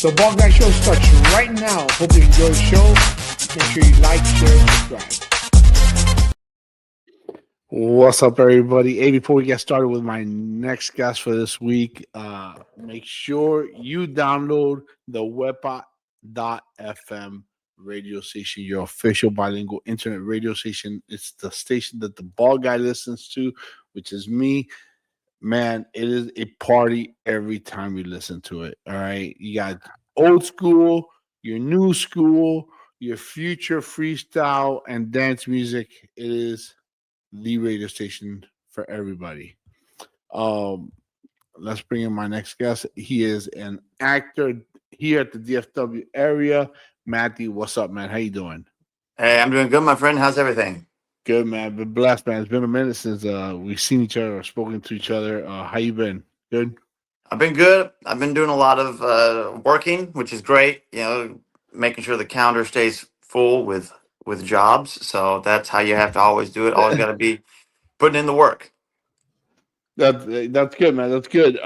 The Ball Guy Show starts right now. Hope you enjoy the show. Make sure you like, share, and subscribe. What's up, everybody? Hey, before we get started with my next guest for this week, make sure you download the wepa.fm radio station, your official bilingual internet radio station. It's the station that the Ball Guy listens to, which is me. Man, it is a party every time you listen to it. All right. You got old school, your new school, your future freestyle and dance music. It is the radio station for everybody. Let's bring in my next guest. He is an actor here at the DFW area. Matthew, what's up, man? How you doing? Hey, I'm doing good, my friend. How's everything? Good, man. Been blessed, man. It's been a minute since we've seen each other or spoken to each other. How you been? Good? I've been good. I've been doing a lot of working, which is great. You know, making sure the calendar stays full with jobs. So that's how you have to always do it. Always got to be putting in the work. That's good, man. That's good.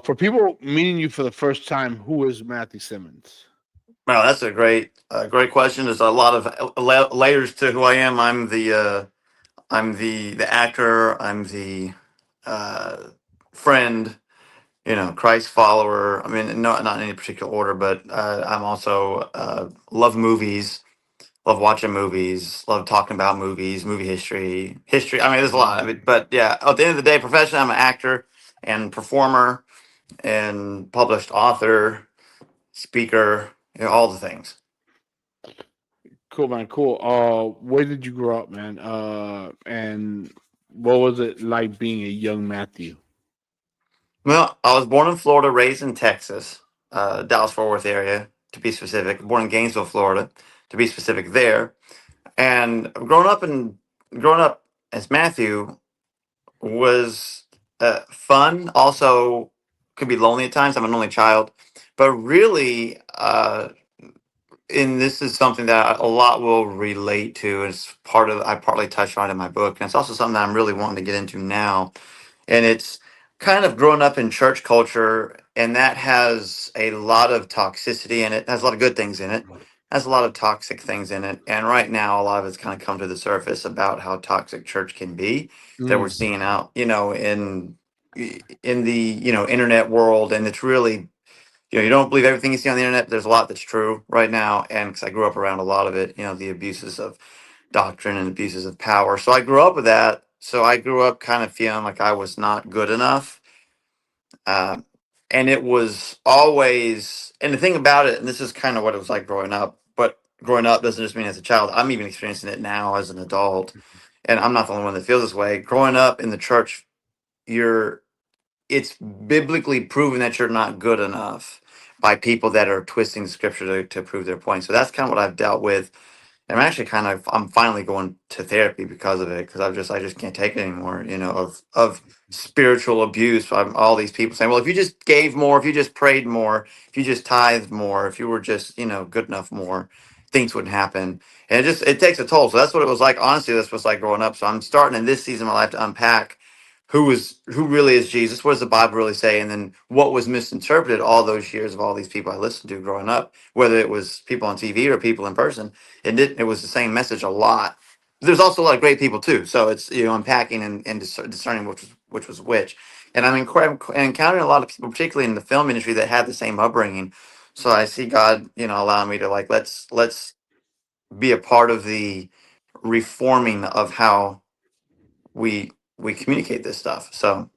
For people meeting you for the first time, who is Matthew Simmons? Well, that's a great question. There's a lot of layers to who I am. I'm the actor. I'm the uh, friend. You know, Christ follower. I mean, not in any particular order, but I'm also love movies, love watching movies, love talking about movies, movie history. I mean, there's a lot of it, but yeah, at the end of the day, professionally, I'm an actor and performer and published author, speaker, you know, all the things. Cool, man. Cool. Where did you grow up, man? And what was it like being a young Matthew? Well, I was born in Florida, raised in Texas, Dallas Fort Worth area to be specific. Born in Gainesville, Florida, to be specific there. And growing up as Matthew was fun. Also, could be lonely at times. I'm an only child, but really, and this is something that a lot will relate to. It's part of I partly touched on it in my book, and it's also something that I'm really wanting to get into now. And it's kind of growing up in church culture, and that has a lot of toxicity in it. Has a lot of good things in it. Has a lot of toxic things in it. And right now, a lot of it's kind of come to the surface about how toxic church can be that we're seeing out, you know, in the internet world. And it's really, you don't believe everything you see on the internet. But there's a lot that's true right now, and because I grew up around a lot of it, the abuses of doctrine and abuses of power. So I grew up with that. So I grew up kind of feeling like I was not good enough. Uh, and it was always, and the thing about it, and this is kind of what it was like growing up, but growing up doesn't just mean as a child. I'm even experiencing it now as an adult. And I'm not the only one that feels this way. Growing up in the church, it's biblically proven that you're not good enough by people that are twisting the scripture to prove their point. So that's kind of what I've dealt with. And I'm finally going to therapy because of it, because I just can't take it anymore, of spiritual abuse from all these people saying, well, if you just gave more, if you just prayed more, if you just tithed more, if you were just, good enough more, things wouldn't happen. And it takes a toll. So that's what it was like. Honestly, that's what it's like growing up. So I'm starting in this season of my life to unpack who really is Jesus? What does the Bible really say? And then what was misinterpreted all those years of all these people I listened to growing up, whether it was people on TV or people in person, it was the same message a lot. There's also a lot of great people too. So it's unpacking and discerning which was which. And I'm encountering a lot of people, particularly in the film industry, that had the same upbringing. So I see God, allowing me to let's be a part of the reforming of how we communicate this stuff. So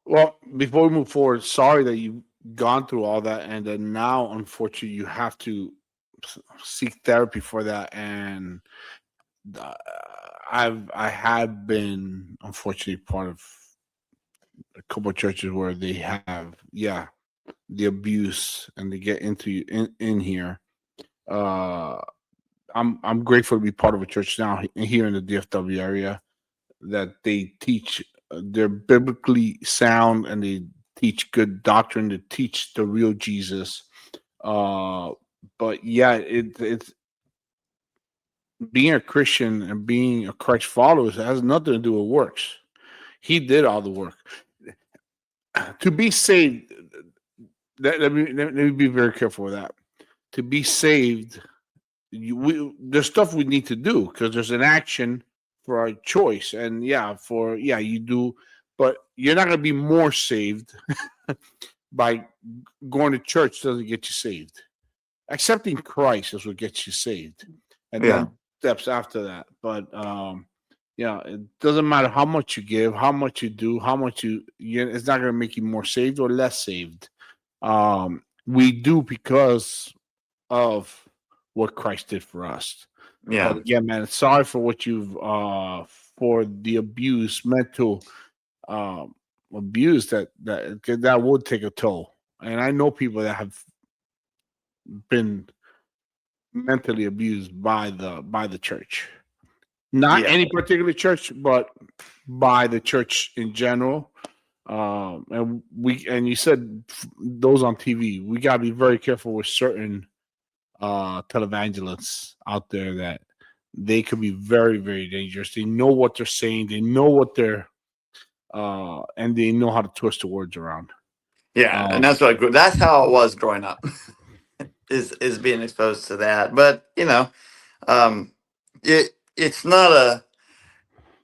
Well, before we move forward, sorry that you've gone through all that, and then now, unfortunately, you have to seek therapy for that. And uh, I have been, unfortunately, part of a couple of churches where they have, the abuse, and they get into you in here. Uh, I'm grateful to be part of a church now here in the DFW area that they teach. They're biblically sound, and they teach good doctrine. They teach the real Jesus. But yeah, it's being a Christian and being a Christ follower has nothing to do with works. He did all the work to be saved. let me be very careful with that. To be saved, there's stuff we need to do because there's an action for our choice, and you do, but you're not going to be more saved by going to church. Doesn't get you saved. Accepting Christ is what gets you saved, and Yeah. then steps after that. But it doesn't matter how much you give, how much you do, how much it's not going to make you more saved or less saved. We do because of what Christ did for us. But Yeah. again, man, sorry for what you've for the abuse, mental abuse that would take a toll. And I know people that have been mentally abused by the church. Not Yeah. any particular church, but by the church in general. And you said those on TV. We gotta be very careful with certain televangelists out there that they could be very, very dangerous. They know what they're saying. They know what they're and they know how to twist the words around. Yeah. And Um, that's how it was growing up. Is being exposed to that. But um, it's not a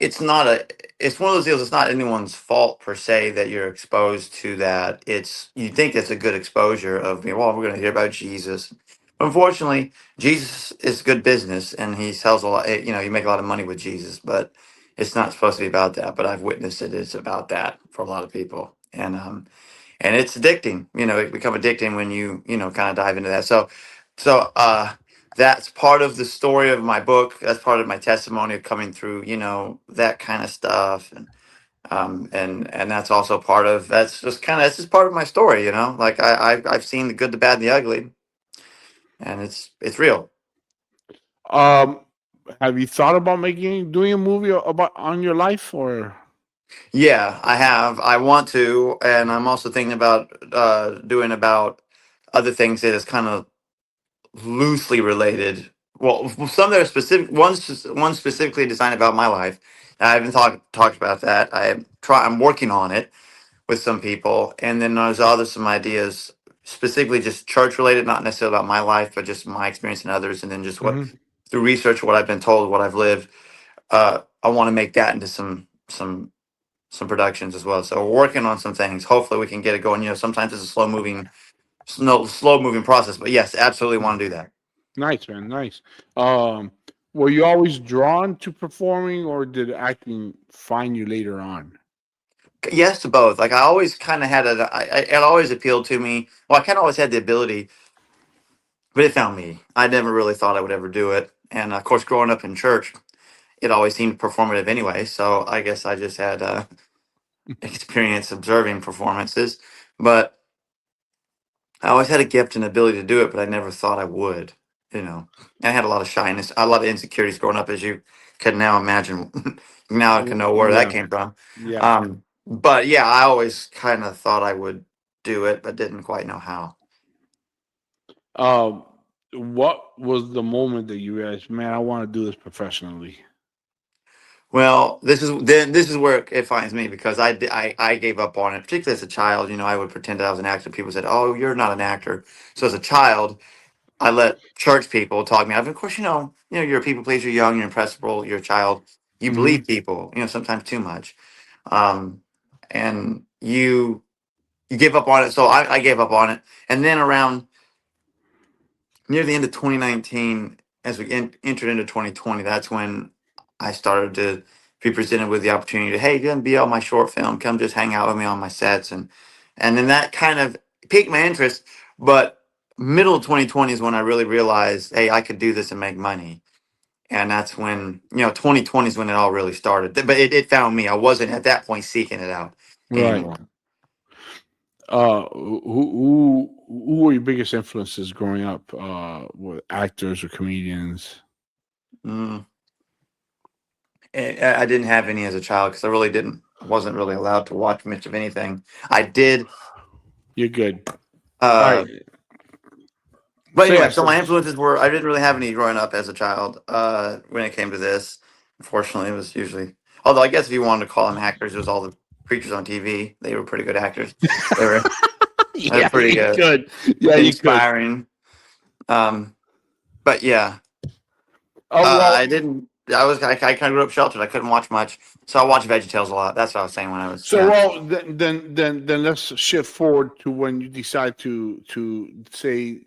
it's not a it's one of those deals. It's not anyone's fault per se that you're exposed to that. It's you think it's a good exposure of well, we're going to hear about Jesus. Unfortunately, Jesus is good business, and he sells a lot. You make a lot of money with Jesus, but it's not supposed to be about that. But I've witnessed it. It's about that for a lot of people, and it's addicting. It become addicting when you kind of dive into that. So that's part of the story of my book. That's part of my testimony of coming through, that kind of stuff. And that's also part of that's just part of my story. Like I've seen the good, the bad, and the ugly, and it's real. um, have you thought about doing a movie about on your life or? Yeah, I have. I want to, and I'm also thinking about doing about other things that is kind of loosely related. Well, some that are specific. One specifically designed about my life. I haven't talked about that. I'm working on it with some people, and then there's some ideas specifically just church related, not necessarily about my life, but just my experience and others, and then just what Mhm. through research, what I've been told, what I've lived. I want to make that into some productions as well. So we're working on some things. Hopefully, we can get it going. Sometimes it's a slow moving process, but yes, absolutely want to do that. Nice, man. Nice. Um, were you always drawn to performing, or did acting find you later on? Yes to both. Like I always kind of had it always appealed to me. Well, I kind of always had the ability, but it found me. I never really thought I would ever do it. And of course, growing up in church, it always seemed performative anyway. So I guess I just had experience observing performances. But I always had a gift and ability to do it, but I never thought I would. I had a lot of shyness, a lot of insecurities growing up, as you can now imagine. Now I can know where that Yeah, came from. yeah. But yeah, I always kind of thought I would do it, but didn't quite know how. Um, what was the moment that you realized, man, I want to do this professionally? Well, this is where it finds me because I gave up on it, particularly as a child. I would pretend that I was an actor. People said, "Oh, you're not an actor." So as a child, I let church people talk me out of it. Of course, you're a people pleaser. You're young, you're impressionable, you're a child. You Hmm. believe people, sometimes too much, um, and you give up on it. So I gave up on it, and then around near the end of 2019, as we entered into 2020, that's when I started to be presented with the opportunity to, hey, come be on my short film, come just hang out with me on my sets, and then that kind of piqued my interest. But middle of 2020 is when I really realized, hey, I could do this and make money. And that's when 2020 is when it all really started. But it found me. I wasn't at that point seeking it out Right. anymore. Who were your biggest influences growing up? With actors or comedians? Mm. I didn't have any as a child because I really didn't. I wasn't really allowed to watch much of anything. I did. You're good. All Uh, right. but So anyway, yeah. so my influences were I didn't really have any growing up as a child. When it came to this, unfortunately, it was usually. Although I guess if you wanted to call them actors, it was all the preachers on TV. They were pretty good actors. They were. Yeah, pretty you could. Yeah, you could. inspiring. But yeah, Oh I well. didn't. I kind of grew up sheltered. I couldn't watch much, so I watched VeggieTales a lot. That's what I was saying when I was So well, then let's shift forward to when you decide to say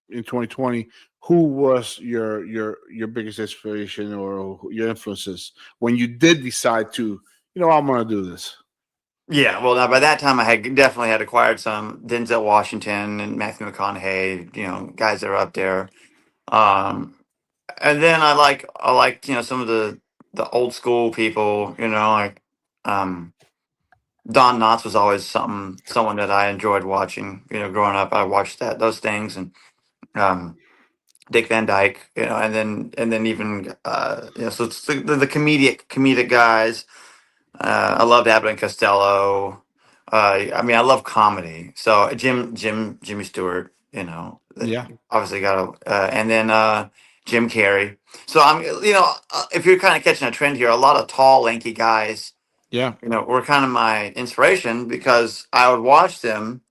in 2020, who was your biggest inspiration or your influences when you did decide to, I'm gonna do this. Yeah, well, now by that time I had definitely had acquired some Denzel Washington and Matthew McConaughey, guys that are up there. Um, and then I like some of the old school people, like um, Don Knotts was always someone that I enjoyed watching. Growing up, I watched those things, and um, Dick Van Dyke, and then even so it's the comedic guys. I loved Abbott and Costello. I mean, I love comedy. So Jimmy Stewart, Yeah, obviously got and then Jim Carrey. So if you're kind of catching a trend here, a lot of tall, lanky guys, yeah. were kind of my inspiration because I would watch them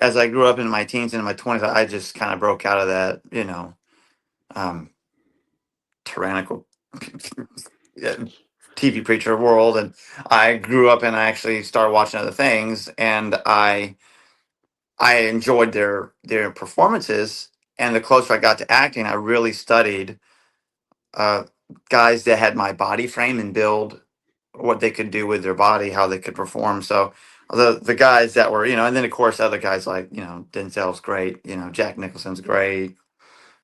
as I grew up in my teens and in my 20s. I just kind of broke out of that, um, tyrannical yeah, TV preacher world, and I grew up and I actually started watching other things, and I enjoyed their performances. And the closer I got to acting, I really studied uh, guys that had my body frame and build, what they could do with their body, how they could perform. So the guys that were, and then of course other guys like Denzel's great, Jack Nicholson's great,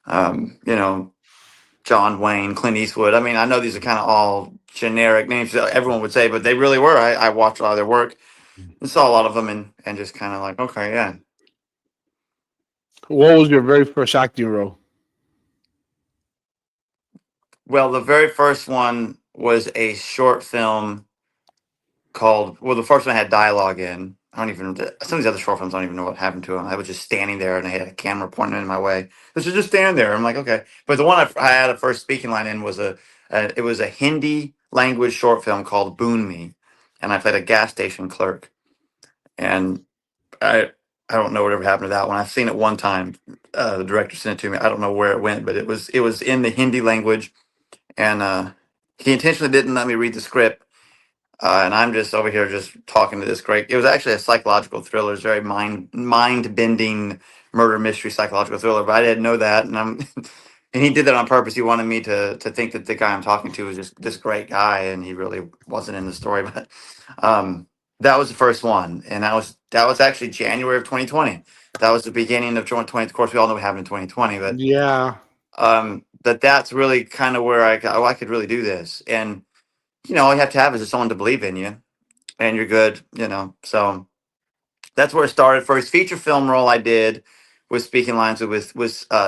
you know John Wayne, Clint Eastwood. I mean, I know these are kind of all generic names that everyone would say, but they really were. I watched a lot of their work and saw a lot of them, and just kind of like, okay, yeah. What was your very first acting role? Well, the very first one was a short film called. Well, the first one had dialogue in. I don't even. Some of these other short films, I don't even know what happened to them. I was just standing there, and I had a camera pointing in my way. This was just stand there. I'm like, okay. But the one I had a first speaking line in was it was a Hindi language short film called Boon Me, and I played a gas station clerk. And I don't know whatever happened to that one. I've seen it one time. The director sent it to me. I don't know where it went, but it was in the Hindi language, and he intentionally didn't let me read the script. And I'm just over here just talking to this great. It was actually a psychological thriller. It's very mind bending murder mystery psychological thriller. But I didn't know that, and and he did that on purpose. He wanted me to think that the guy I'm talking to was just this great guy, and he really wasn't in the story. But um, that was the first one, and that was actually January of 2020. That was the beginning of 2020. Of course, we all know what happened in 2020, but Yeah. that's really kind of where I could really do this, and all you have to have is someone to believe in you, and you're good. So that's where it started. First feature film role I did was Speaking Lines with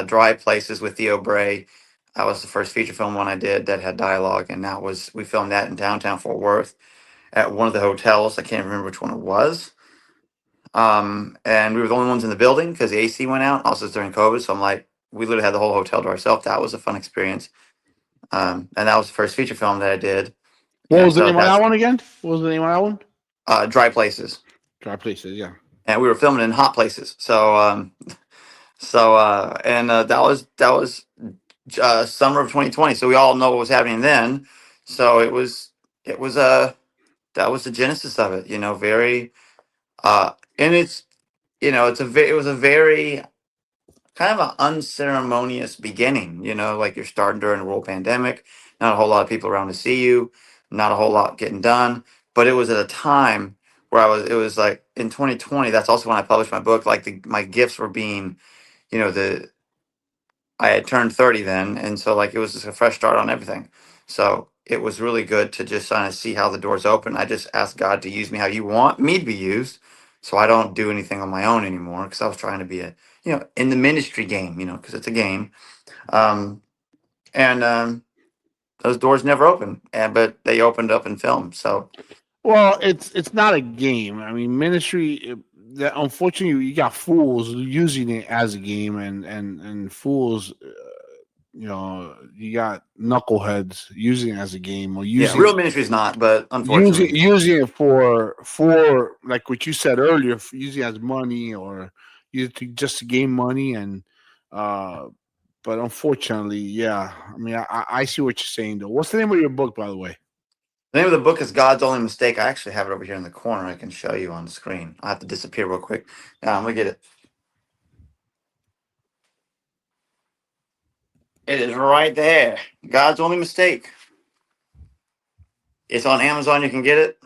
Dry Places with Theo Bray. That was the first feature film one I did that had dialogue, and we filmed that in downtown Fort Worth at one of the hotels. I can't remember which one it was. And we were the only ones in the building because the AC went out. Also, it's during COVID, so I'm like, we literally had the whole hotel to ourselves. That was a fun experience. And that was the first feature film that I did. What And was the so name of that's that one again? What was the name of that one? Dry Places, Dry Places. Yeah. and we were filming in hot places. So that was summer of 2020. So we all know what was happening then. So it was that was the genesis of it. Very and it was a very kind of an unceremonious beginning. Like you're starting during a world pandemic, not a whole lot of people around to see you, not a whole lot getting done. But it was at a time where it was like in 2020. That's also when I published my book. Like my gifts were being, the I had turned 30 then, and so like it was just a fresh start on everything. So it was really good to just kind of see how the doors open. I just asked God to use me how you want me to be used, so I don't do anything on my own anymore. Because I was trying to be in the ministry game, because it's a game. Um, and those doors never open, but they opened up in film. So Well, it's not a game. I mean, ministry. That unfortunately, you got fools using it as a game, and fools. you got knuckleheads using it as a game or Yeah, real ministry is not, but unfortunately, using it for like what you said earlier, for using it as money or use it to just to gain money and uh but unfortunately, yeah. I mean, I see what you're saying though. What's the name of your book, by the way? the name of the book is God's Only Mistake. I actually have it over here in the corner. I can show you on the screen. I have to disappear real quick. I'm gonna get it. It is right there. God's Only Mistake. It's on Amazon. You can get it.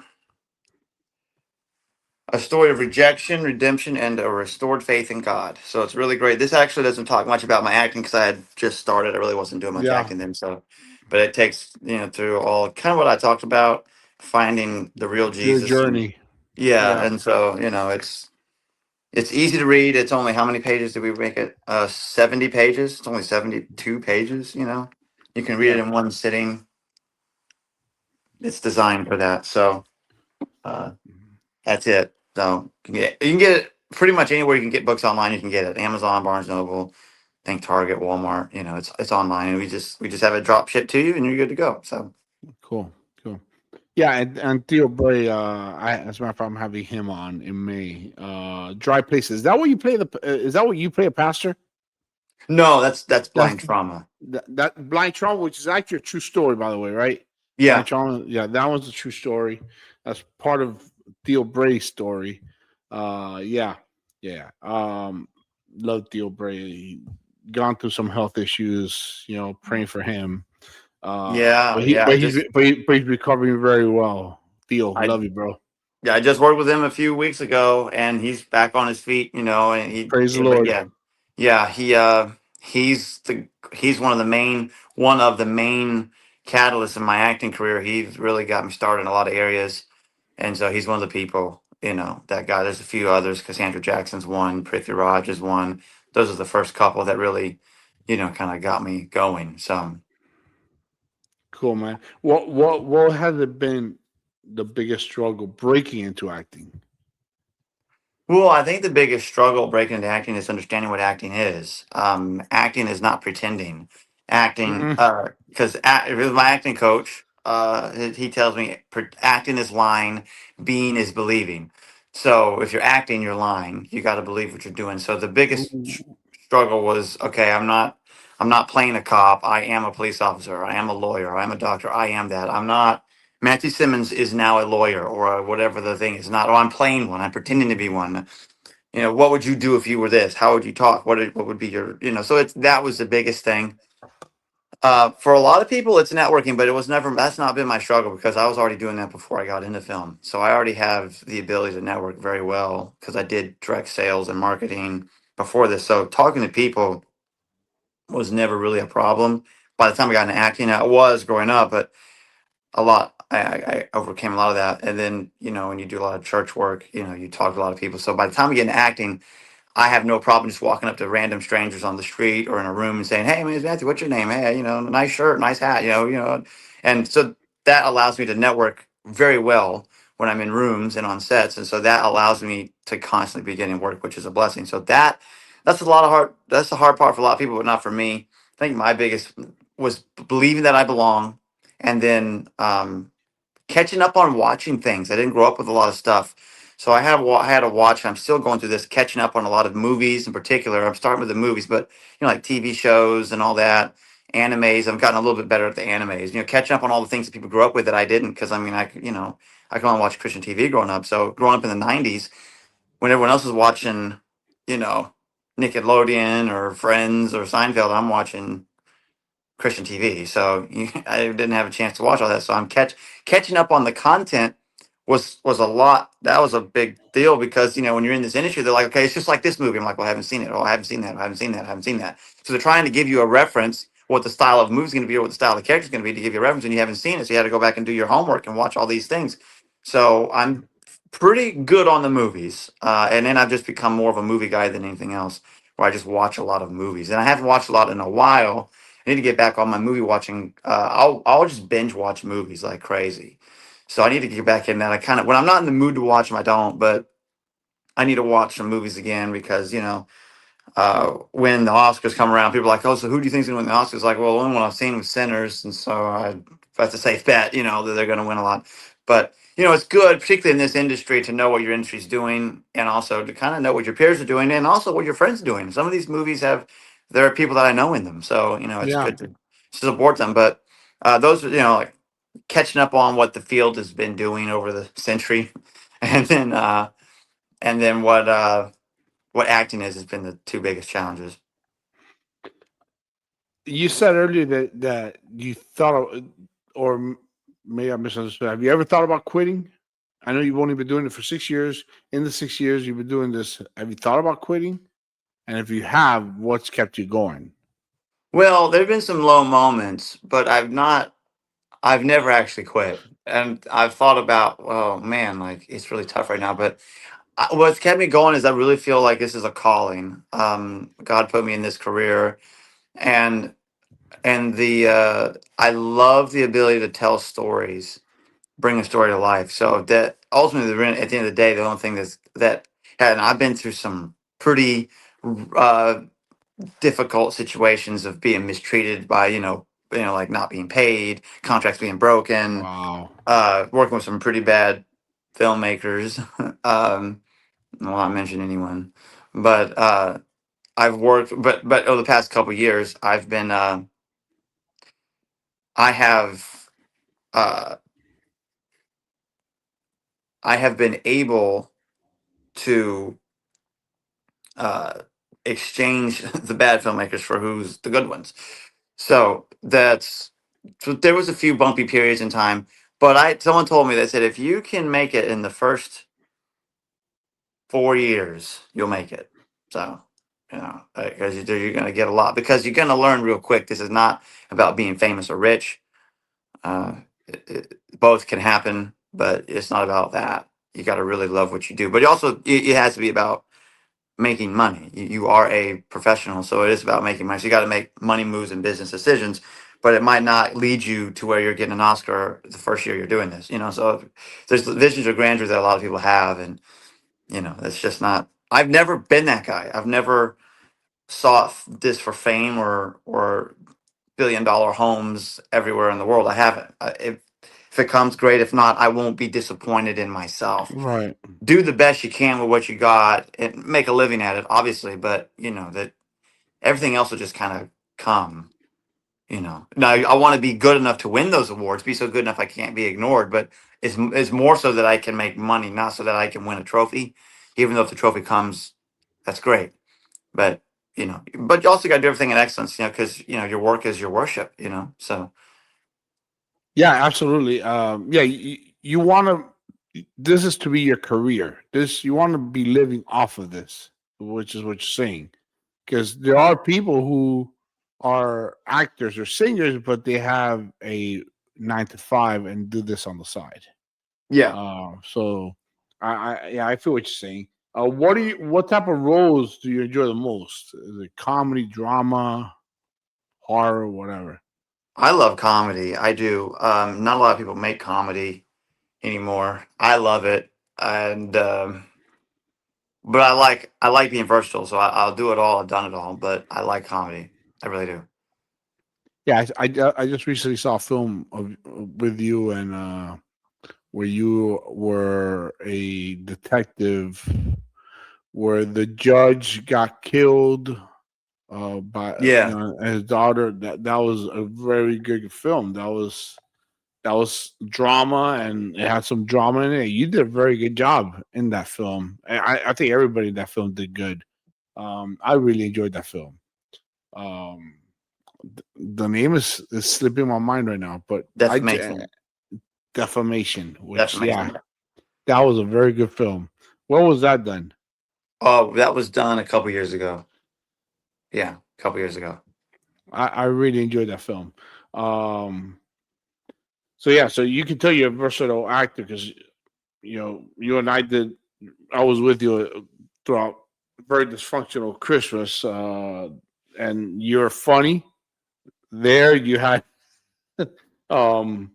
A story of rejection, redemption, and a restored faith in God. So it's really great. This actually doesn't talk much about my acting because I had just started. I really wasn't doing much Yeah, acting then. So, but it takes through all kind of what I talked about, finding the real your Jesus, and journey. yeah, Yeah, and so it's easy to read. It's only how many pages did we make it? 70 pages. It's only 72 pages. You can read it yeah. in one sitting. It's designed for that. So. Uh, That's it. So you can get it pretty much anywhere you can get books online. You can get it Amazon, Barnes Noble, I think Target, Walmart. It's online, and we just have it drop shipped to you, and you're good to go. So Cool, cool. Yeah, and Theo Bray, as a matter of fact, I'm having him on in May. Dry Places. Is that what you play? Is that what you play a pastor? no, that's That's blind trauma. that Blind Trauma, which is actually a true story, by the way, right? Blind Yeah, Trauma. Yeah, that one's a true story. That's part of Theo Bray's story. Yeah, yeah. Love Theo Bray. He gone through some health issues. Praying for him. yeah, But he, yeah. but he's, but he's recovering very well. Theo, I love you, bro. Yeah, I just worked with him a few weeks ago, and he's back on his feet. And Praise the but Lord. yeah, yeah, he's one of the main catalysts in my acting career. He's really got me started in a lot of areas, and so he's one of the people. That guy. There's a few others. Cassandra Jackson's one. Prithvi Raj is one. Those are the first couple that really, kind of got me going. So. Cool, man. What has it been the biggest struggle breaking into acting? Well, I think the biggest struggle breaking into acting is understanding what acting is. Acting is not pretending. Acting, Mm-mm. because with my acting coach, he tells me acting is lying, being is believing. So if you're acting, you're lying. You got to believe what you're doing. So the biggest Ooh. struggle was, okay, I'm not playing a cop. I am a police officer. I am a lawyer. I am a doctor. I am that. I'm not. Matthew Simmons is now a lawyer or whatever the thing is. Not. Oh, I'm playing one. I'm pretending to be one. What would you do if you were this? How would you talk? What would be your. So that was the biggest thing. For a lot of people, it's networking, but it was never. That's not been my struggle because I was already doing that before I got into film. So I already have the ability to network very well because I did direct sales and marketing before this. So talking to people was never really a problem. By the time I got into acting, I was growing up, but a lot. I overcame a lot of that. And then, when you do a lot of church work, you talk to a lot of people. So by the time I get into acting, I have no problem just walking up to random strangers on the street or in a room and saying, "Hey, my name's Matthew. What's your name? Hey, nice shirt, nice hat. And so that allows me to network very well when I'm in rooms and on sets, and so that allows me to constantly be getting work, which is a blessing. So that's a lot of hard. That's the hard part for a lot of people, but not for me. I think my biggest was believing that I belong, and then catching up on watching things. I didn't grow up with a lot of stuff, so I had to watch. I'm still going through this, catching up on a lot of movies in particular. I'm starting with the movies, but like TV shows and all that, animes. I've gotten a little bit better at the animes. Catching up on all the things that people grew up with that I didn't, because I mean, I can only watch Christian TV growing up. So growing up in the '90s, when everyone else was watching, you know, Nickelodeon or Friends or Seinfeld, I'm watching Christian TV. So I didn't have a chance to watch all that. So I'm catching up on the content was a lot. That was a big deal because when you're in this industry, they're like, okay, it's just like this movie. I'm like, well, I haven't seen it. Oh, I haven't seen that. I haven't seen that. I haven't seen that. So they're trying to give you a reference what the style of movie is going to be or what the style of character is going to be to give you a reference, and you haven't seen it. So you had to go back and do your homework and watch all these things. So I'm pretty good on the movies, and then I've just become more of a movie guy than anything else, where I just watch a lot of movies, and I haven't watched a lot in a while. I need to get back on my movie watching. I'll just binge watch movies like crazy. So I need to get back in that. I kind of when I'm not in the mood to watch them, I don't. But I need to watch some movies again because when the Oscars come around, people are like, "Oh, so who do you think's going to win the Oscars?" Like, well, the only one I've seen was Sinners, and so that's a safe bet, that they're going to win a lot. But it's good, particularly in this industry, to know what your industry's doing, and also to kind of know what your peers are doing, and also what your friends are doing. Some of these movies there are people that I know in them, so it's Yeah. good to support them. But those are like catching up on what the field has been doing over the century, and then what acting is has been the two biggest challenges. You said earlier that you thought, or maybe I misunderstood. Have you ever thought about quitting? I know you've only been doing it for 6 years. In the 6 years you've been doing this, have you thought about quitting? And if you have, what's kept you going? Well, there have been some low moments, but I've never actually quit. And I've thought about, well, man, like it's really tough right now. But what's kept me going is I really feel like this is a calling. God put me in this career, and I love the ability to tell stories, bring a story to life. So that ultimately, at the end of the day, the only thing and I've been through some pretty uh, difficult situations of being mistreated by like not being paid, contracts being broken, Wow. working with some pretty bad filmmakers. I'll not mention anyone, but I've worked, but over the past couple of years, I have uh, I have been able to uh, exchange the bad filmmakers for who's the good ones. So there was a few bumpy periods in time, but someone told me, they said, if you can make it in the first 4 years, you'll make it. So because you're going to get a lot, because you're going to learn real quick. This is not about being famous or rich. Both can happen, but it's not about that. You got to really love what you do, but it has to be about making money. You are a professional, so it is about making money. So you got to make money moves and business decisions, but it might not lead you to where you're getting an Oscar the first year you're doing this. So there's visions of grandeur that a lot of people have, and it's just not. I've never been that guy. I've never sought this for fame or $1 billion homes everywhere in the world. I haven't. If it comes, great. If not, I won't be disappointed in myself. Right. Do the best you can with what you got and make a living at it, obviously, but that everything else will just kind of come. Now I want to be good enough to win those awards, be so good enough I can't be ignored, but it's more so that I can make money, not so that I can win a trophy. Even though if the trophy comes, that's great. But but you also got to do everything in excellence, because your work is your worship, so. Yeah, absolutely. Yeah, you want to. This is to be your career. This you want to be living off of this, which is what you're saying. Because there are people who are actors or singers, but they have a 9 to 5 and do this on the side. Yeah, So I feel what you're saying. What type of roles do you enjoy the most? Is it comedy, drama, horror, whatever? I love comedy. I do. Not a lot of people make comedy anymore. I love it, and but I like being versatile, so I'll do it all. I've done it all, but I like comedy. I really do. Yeah, I just recently saw a film with you and where you were a detective, where the judge got killed by Yeah, his daughter. That was a very good film. That was drama, and it had some drama in it. You did a very good job in that film. I think everybody in that film did good. I really enjoyed that film. Um, the name is slipping my mind right now, but defamation. Defamation, which yeah, Defamation. that was a very good film. When was that done? Oh, that was done a couple years ago. Yeah, a couple years ago. I really enjoyed that film. Um, so yeah, so you can tell you're a versatile actor because you and I did. I was with you throughout very dysfunctional Christmas, and you're funny. There, you had. um,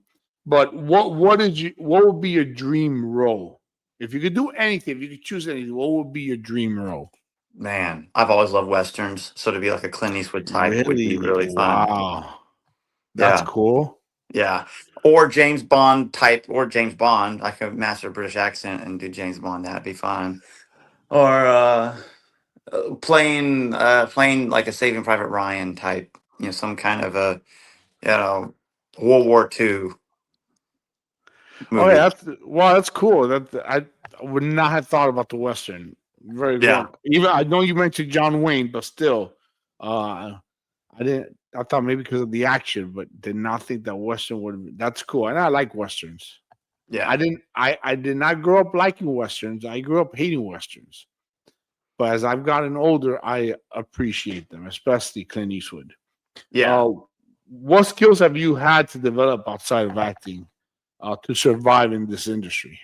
but what would be your dream role if you could do anything? If you could choose anything, what would be your dream role? Man, I've always loved westerns, so to be like a Clint Eastwood type would be Really? really fun. Wow. That's Yeah, cool. yeah. Or James Bond type, or James Bond. I could master a British accent and do James Bond. That'd be fun. Or playing like a Saving Private Ryan type. Some kind of a you know World War II Oh yeah, movie. that's cool. I would not have thought about the western. Very Yeah, well. Even I know you mentioned John Wayne, but still, uh, I didn't. I thought maybe because of the action, but did not think that western would. That's cool, and I like westerns. I yeah, didn't. I did not grow up liking westerns. I grew up hating westerns. But as I've gotten older, I appreciate them, especially Clint Eastwood. yeah. Uh, what skills have you had to develop outside of acting to survive in this industry?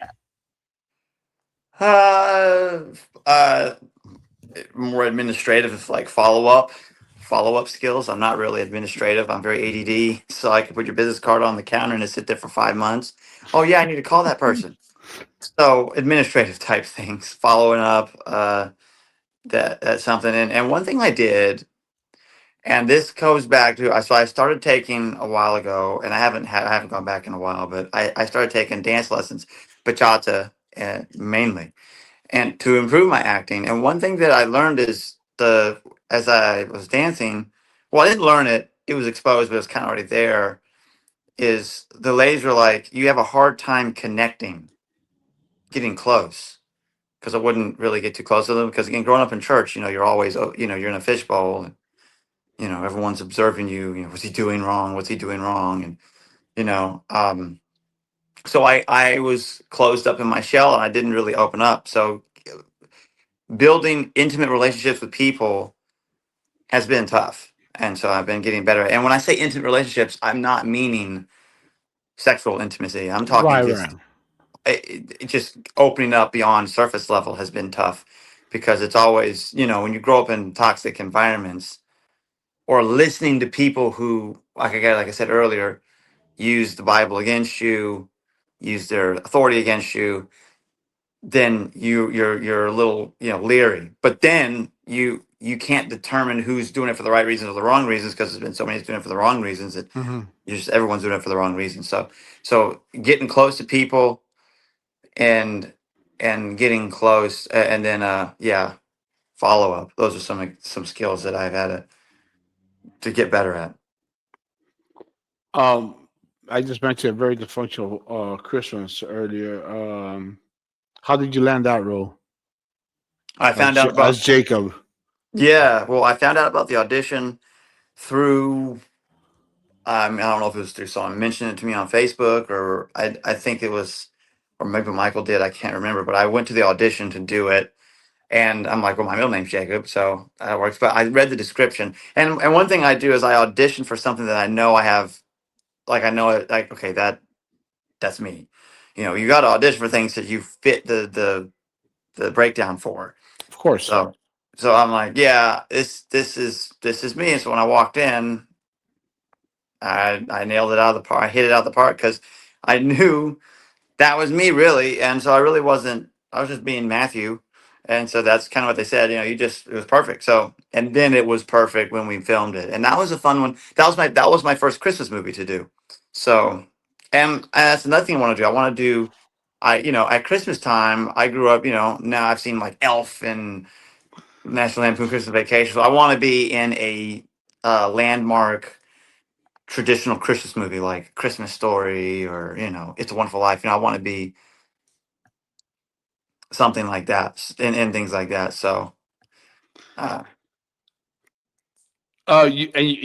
Uh, uh, More administrative, like follow up skills. I'm not really administrative. I'm very ADD. So I can put your business card on the counter and it sit there for 5 months. Oh yeah, I need to call that person. So administrative type things, following up. That's something. And one thing I did, and this goes back to so I started taking a while ago, and I haven't gone back in a while, but I started taking dance lessons, bachata, mainly and to improve my acting. And one thing that I learned is as I was dancing, well, I didn't learn it; it was exposed, but it was kind of already there. Is the ladies were like, you have a hard time connecting, getting close, because I wouldn't really get too close to them. Because again, growing up in church, you're always, you're in a fishbowl, and everyone's observing you. What's he doing wrong? What's he doing wrong? And you know, um, so I was closed up in my shell, and I didn't really open up. So building intimate relationships with people has been tough. And so I've been getting better. And when I say intimate relationships, I'm not meaning sexual intimacy. I'm talking Right, right. just just opening up beyond surface level has been tough because it's always, when you grow up in toxic environments or listening to people who, like I said earlier, use the Bible against you, use their authority against you, then you're a little leery. But then you can't determine who's doing it for the right reasons or the wrong reasons because there's been so many doing it for the wrong reasons that Hmm. everyone's doing it for the wrong reasons. So getting close to people and getting close and then yeah, follow up. Those are some skills that I've had to get better at. Um, I just mentioned a very dysfunctional Christmas earlier. How did you land that role I as found out as about Jacob? Yeah, well, I found out about the audition through I don't know if it was through someone mentioned it to me on Facebook, or I think it was, or maybe Michael did. I can't remember, but I went to the audition to do it, and I'm like, well, my middle name's Jacob, so that works. But I read the description, and one thing I do is I audition for something that I know I have, like I know it, like okay, that's me. You got to audition for things that you fit the breakdown for. Of course. So I'm like, yeah, this is me. And so when I walked in, I nailed it out of the park. I hit it out of the park because I knew that was me really, and so I really wasn't. I was just being Matthew, and so that's kind of what they said. It was perfect. So and then it was perfect when we filmed it, and that was a fun one. That was my first Christmas movie to do. So and that's another thing I want to do. I want to do. At Christmas time, I grew up. Now I've seen like Elf and National Lampoon Christmas Vacation. So I want to be in a landmark traditional Christmas movie like Christmas Story or It's a Wonderful Life. I want to be something like that and things like that. So uh,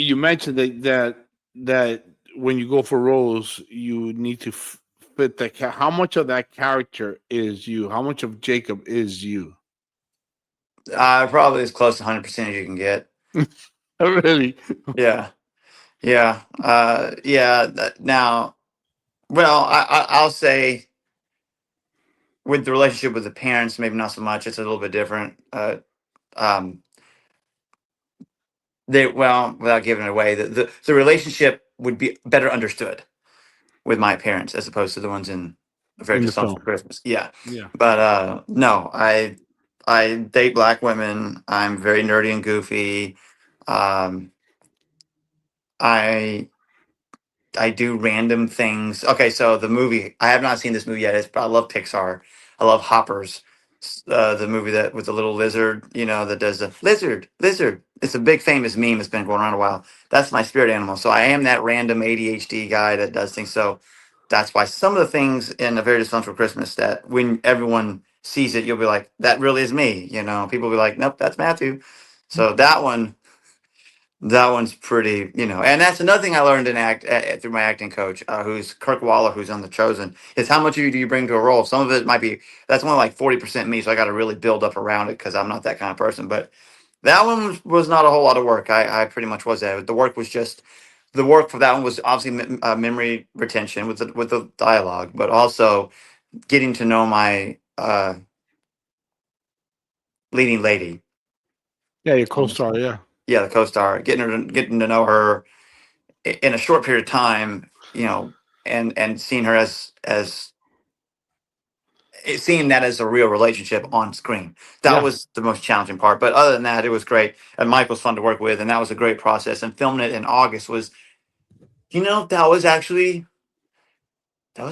You mentioned that when you go for roles, you need to fit that. How much of that character is you? How much of Jacob is you? probably as close to 100% as you can get. Really? Yeah, yeah, yeah. Now, well, I'll say with the relationship with the parents, maybe not so much. It's a little bit different. Um, without giving it away, the relationship would be better understood with my parents as opposed to the ones in a very In the dysfunctional film? Christmas. Yeah. Yeah. But no, I date black women. I'm very nerdy and goofy. Um, I I do random things. Okay, so the movie I have not seen this movie yet. But I love Pixar. I love Hoppers, the movie that with the little lizard, that does the lizard. It's a big famous meme. It's been going around a while. That's my spirit animal. So I am that random ADHD guy that does things. So that's why some of the things in A Very Dysfunctional Christmas that when everyone sees it, you'll be like, that really is me. People will be like, nope, that's Matthew. So that one's pretty, and that's another thing I learned in through my acting coach, who's Kirk Waller, who's on The Chosen, is how much of you do you bring to a role? Some of it might be, that's only like 40% me, so I got to really build up around it because I'm not that kind of person. But that one was not a whole lot of work. I pretty much was that. The work for that one was obviously memory retention with the dialogue, but also getting to know my leading lady. Yeah, your co-star. Yeah, Yeah, the co-star, getting to know her in a short period of time, and seeing her as seeing that as a real relationship on screen. That yeah, was the most challenging part. But other than that, it was great. And Mike was fun to work with, and that was a great process. And filming it in August was, that was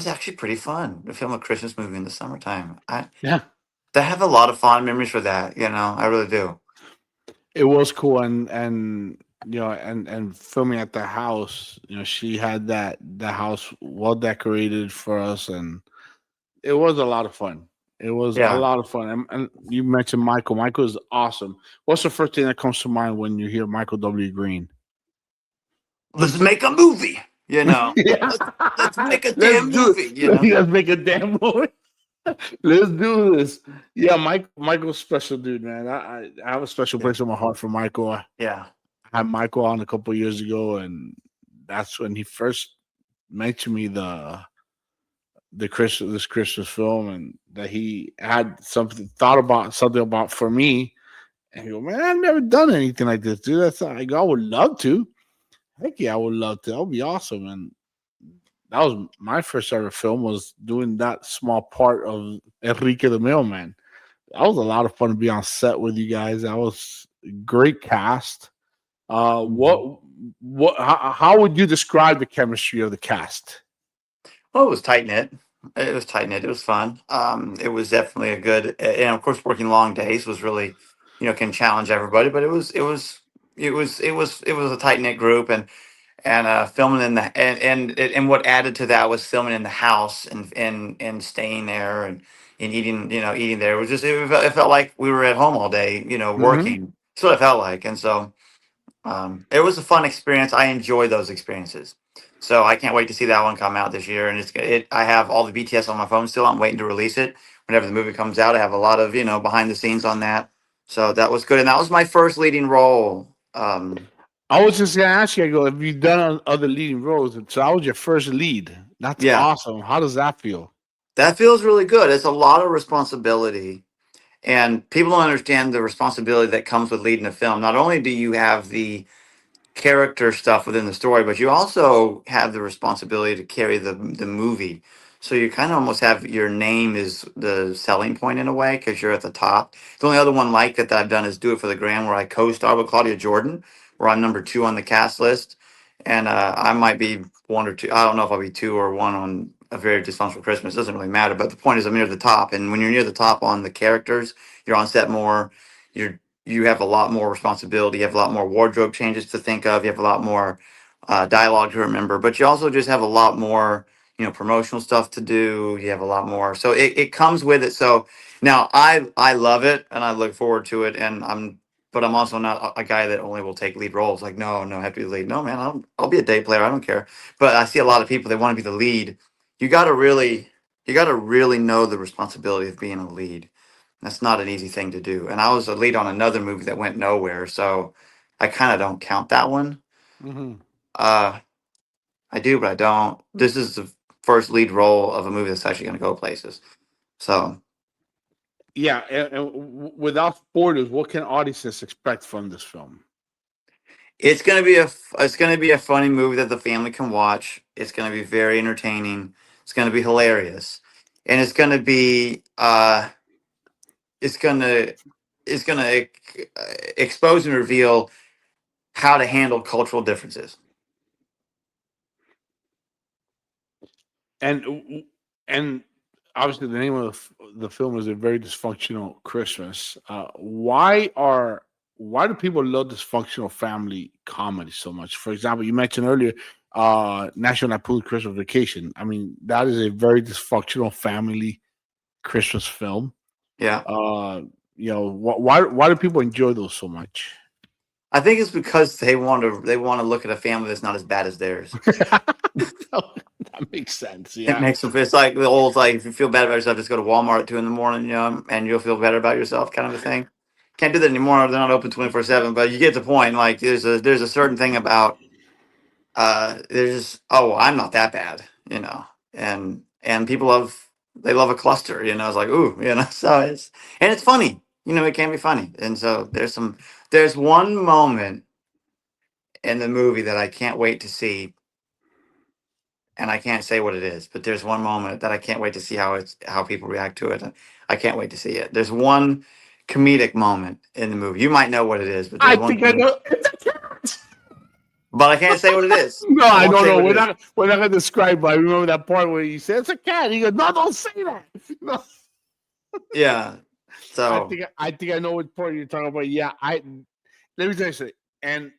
actually pretty fun to film a Christmas movie in the summertime. yeah. I have a lot of fond memories for that. I really do. It was cool, and and filming at the house. She had the house well decorated for us, and it was a lot of fun. It was a Yeah. lot of fun. And you mentioned Michael. Michael is awesome. What's the first thing that comes to mind when you hear Michael W. Green? Let's make a movie. Yeah. Let's make a Let's damn do movie. it. Let's make a damn movie. Let's do this. Yeah, Michael's special dude, man. I have a special Yeah. place in my heart for Michael. I Yeah. had Michael on a couple years ago, and that's when he first mentioned me this Christmas film, and that he had something thought about something about for me. And he go, man, I've never done anything like this, dude. I go, I would love to. Heck yeah, I would love to. That would be awesome. And that was my first ever film, was doing that small part of Enrique the Mailman. That was a lot of fun to be on set with you guys. That was a great cast. Uh, Mhm. what how would you describe the chemistry of the cast? Well, it was tight knit. It was tight knit. It was fun. It was definitely a good, and of course, working long days was really, can challenge everybody. But it was a tight knit group, and filming in the and what added to that was filming in the house and staying there and eating there. It was just it felt like we were at home all day, Hmm. working. That's what it felt like, and so. It was a fun experience. I enjoy those experiences. So I can't wait to see that one come out this year. And I have all the BTS on my phone still. I'm waiting to release it whenever the movie comes out. I have a lot of behind the scenes on that. So that was good, and that was my first leading role. I was just gonna ask you, I go, have you done other leading roles? So that was your first lead. That's Yeah, awesome. How does that feel? that feels really good. It's a lot of responsibility, and people don't understand the responsibility that comes with leading a film. Not only do you have the character stuff within the story, but you also have the responsibility to carry the movie. So you kind of almost have your name is the selling point in a way because you're at the top. The only other one like that I've done is Do It for the Gram, where I co-star with Claudia Jordan, where I'm number 2 on the cast list, and I might be one or two. I don't know if I'll be 2 or 1 on A Very Dysfunctional Christmas. It doesn't really matter. But the point is, I'm near the top, and when you're near the top on the characters, you're on set more. You have a lot more responsibility. You have a lot more wardrobe changes to think of. You have a lot more dialogue to remember, but you also just have a lot more, promotional stuff to do. You have a lot more, so it comes with it. So now I love it and I look forward to it, but I'm also not a guy that only will take lead roles. Like no, I have to be the lead. No, man, I'll be a day player. I don't care. But I see a lot of people they want to be the lead. You got to really, you got to really know the responsibility of being a lead. That's not an easy thing to do. And I was a lead on another movie that went nowhere, so I kind of don't count that one. Hmm. Uh, I do, but I don't. This is the first lead role of a movie that's actually going to go places. So Yeah, and without spoilers, what can audiences expect from this film? it's gonna be a funny movie that the family can watch. It's gonna be very entertaining. It's gonna be hilarious, and it's gonna be is gonna expose and reveal how to handle cultural differences. And obviously the name of the film is A Very Dysfunctional Christmas. Why do people love dysfunctional family comedy so much? For example, you mentioned earlier National Lampoon's Christmas Vacation. I mean, that is a very dysfunctional family Christmas film. Yeah. uh why do people enjoy those so much? I think it's because they want to look at a family that's not as bad as theirs. That makes sense. It Yeah. makes them. It's like the old like if you feel bad about yourself, just go to Walmart at 2 in the morning, and you'll feel better about yourself, kind of a thing. Can't do that anymore. They're not open 24/7, but you get the point. Like there's a certain thing about there's just, oh, I'm not that bad, and people love a cluster, it's like, ooh, so it's funny, it can be funny. And so there's one moment in the movie that I can't wait to see, and I can't say what it is, but there's one moment that I can't wait to see how people react to it. I can't wait to see it. There's one comedic moment in the movie. You might know what it is, but I there's one think I know. but I can't say what it is. No, I I won't don't say know. what We're it is. not gonna describe. But I remember that part where he said it's a cat. He goes, "No, don't say that." No, Yeah. So I think I know what part you're talking about. Yeah, let me tell you something. And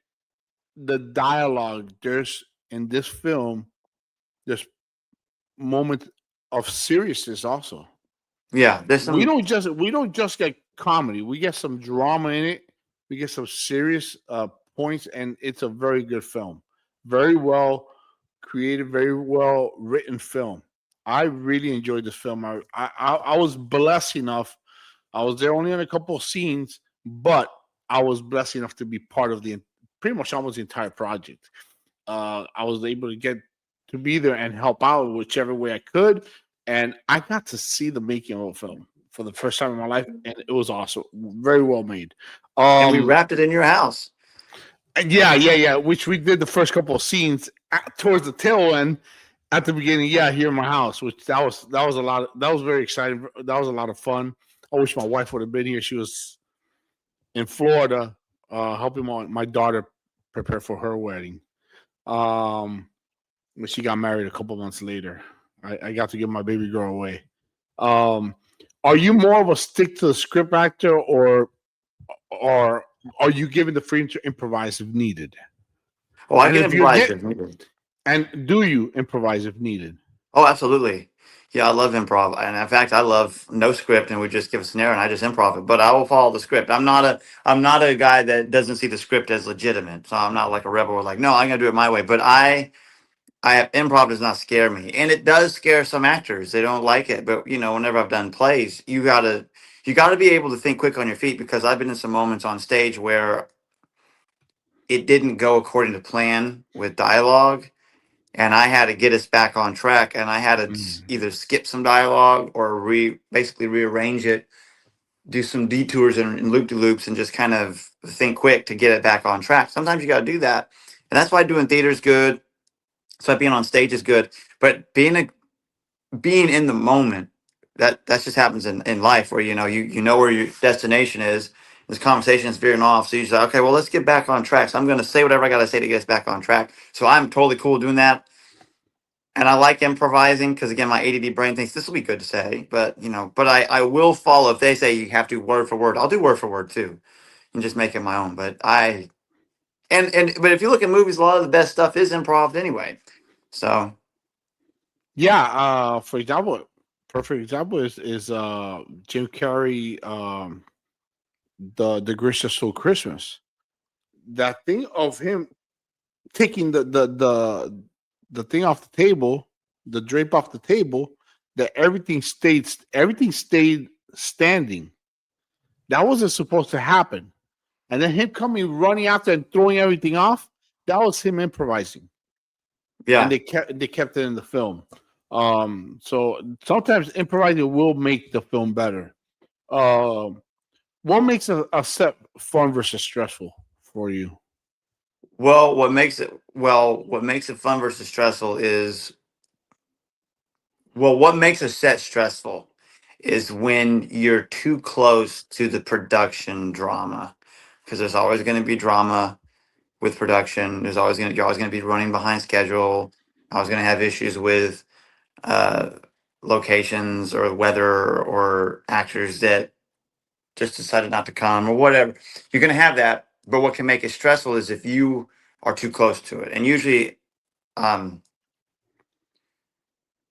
the dialogue there's in this film, there's moments of seriousness also. yeah, there's We some. don't just get comedy. We get some drama in it. We get some serious points, and it's a very good film. Very well created, very well written film. I really enjoyed this film. I was blessed enough. I was there only in a couple of scenes, but I was blessed enough to be part of the pretty much almost the entire project. I was able to get to be there and help out whichever way I could, and I got to see the making of a film for the first time in my life, and it was awesome, very well made. And we Um, wrapped it in your house. and yeah, which we did the first couple of scenes towards the tail end. At the beginning, yeah, here in my house, which that was a lot. That was very exciting. That was a lot of fun. I wish my wife would have been here. She was in Florida, helping my daughter prepare for her wedding. Um, when she got married a couple months later. I got to give my baby girl away. Um, are you more of a stick to the script actor, or are you given the freedom to improvise if needed? Oh, I And can if you're improvise get if needed. and do you improvise if needed? Oh, absolutely. Yeah, I love improv, and in fact, I love no script, and we just give a scenario, and I just improv it. But I will follow the script. I'm not a guy that doesn't see the script as legitimate. So I'm not like a rebel, or like, no, I'm gonna do it my way. But improv does not scare me, and it does scare some actors. They don't like it, but whenever I've done plays, you gotta be able to think quick on your feet, because I've been in some moments on stage where it didn't go according to plan with dialogue, and I had to get us back on track, and I had to Mm. either skip some dialogue or basically rearrange it, do some detours and loop de loops, and just kind of think quick to get it back on track. Sometimes you got to do that, and that's why doing theater is good. That's why being on stage is good. But being in the moment, that just happens in life, where you know where your destination is. This conversation is veering off, so you say, okay, well, let's get back on track. So I'm going to say whatever I got to say to get us back on track. So I'm totally cool doing that, and I like improvising, because again, my ADD brain thinks this will be good to say, but I will follow. If they say you have to word for word, I'll do word for word too, and just make it my own. But but if you look at movies, a lot of the best stuff is improv anyway. So Yeah. For example, perfect example is Jim Carrey. The Grinch That Stole Christmas. That thing of him taking the thing off the table, the drape off the table, that everything stayed standing. That wasn't supposed to happen. And then him coming running after and throwing everything off, that was him improvising. And yeah. they kept it in the film. So sometimes improvising will make the film better. Um, what makes a set fun versus stressful for you? What makes it fun versus stressful is, what makes a set stressful is when you're too close to the production drama, because there's always going to be drama with production. You're always going to be running behind schedule. Always going to have issues with uh, locations or weather or actors that just decided not to come or whatever. You're going to have that, but what can make it stressful is if you are too close to it. And usually, um,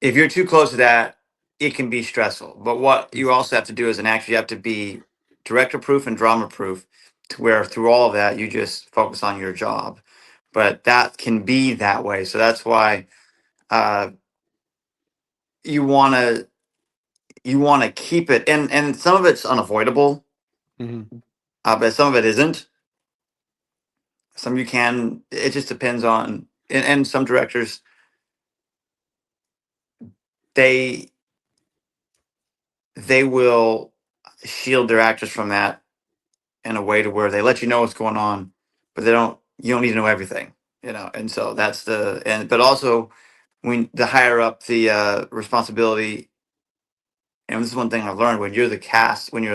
if you're too close to that, it can be stressful. But what you also have to do as an actor, you have to be director proof and drama proof, to where through all of that, you just focus on your job. But that can be that way. So that's why uh, you want to keep it, and some of it's unavoidable, Mm-hmm. but some of it isn't. Some you can. It just depends on, and some directors, they they will shield their actors from that in a way to where they let you know what's going on, but they don't. You don't need to know everything, And so that's but also when the higher up the responsibility, and this is one thing I've learned: when you're the cast, when you're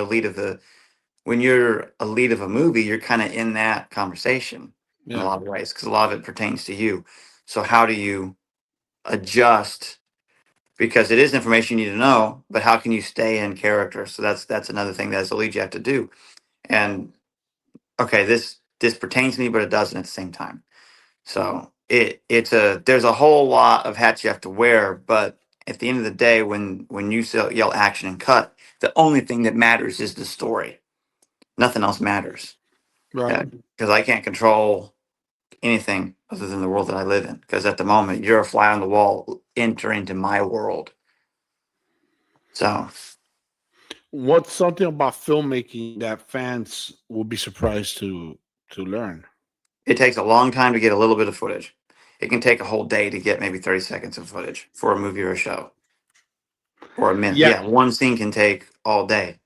a lead of a movie, you're kind of in that conversation in a Yeah. lot of ways, because a lot of it pertains to you. So how do you adjust? Because it is information you need to know, but how can you stay in character? So that's another thing that as a lead you have to do. And okay, this pertains to me, but it doesn't at the same time. So there's a whole lot of hats you have to wear, but at the end of the day, when you yell action and cut, the only thing that matters is the story. Nothing else matters. Right. Because I can't control anything other than the world that I live in. Because at the moment, you're a fly on the wall. Enter into my world. So What's something about filmmaking that fans will be surprised to learn? it takes a long time to get a little bit of footage. It can take a whole day to get maybe 30 seconds of footage for a movie or a show, or a minute. Yeah, Yeah, one scene can take all day,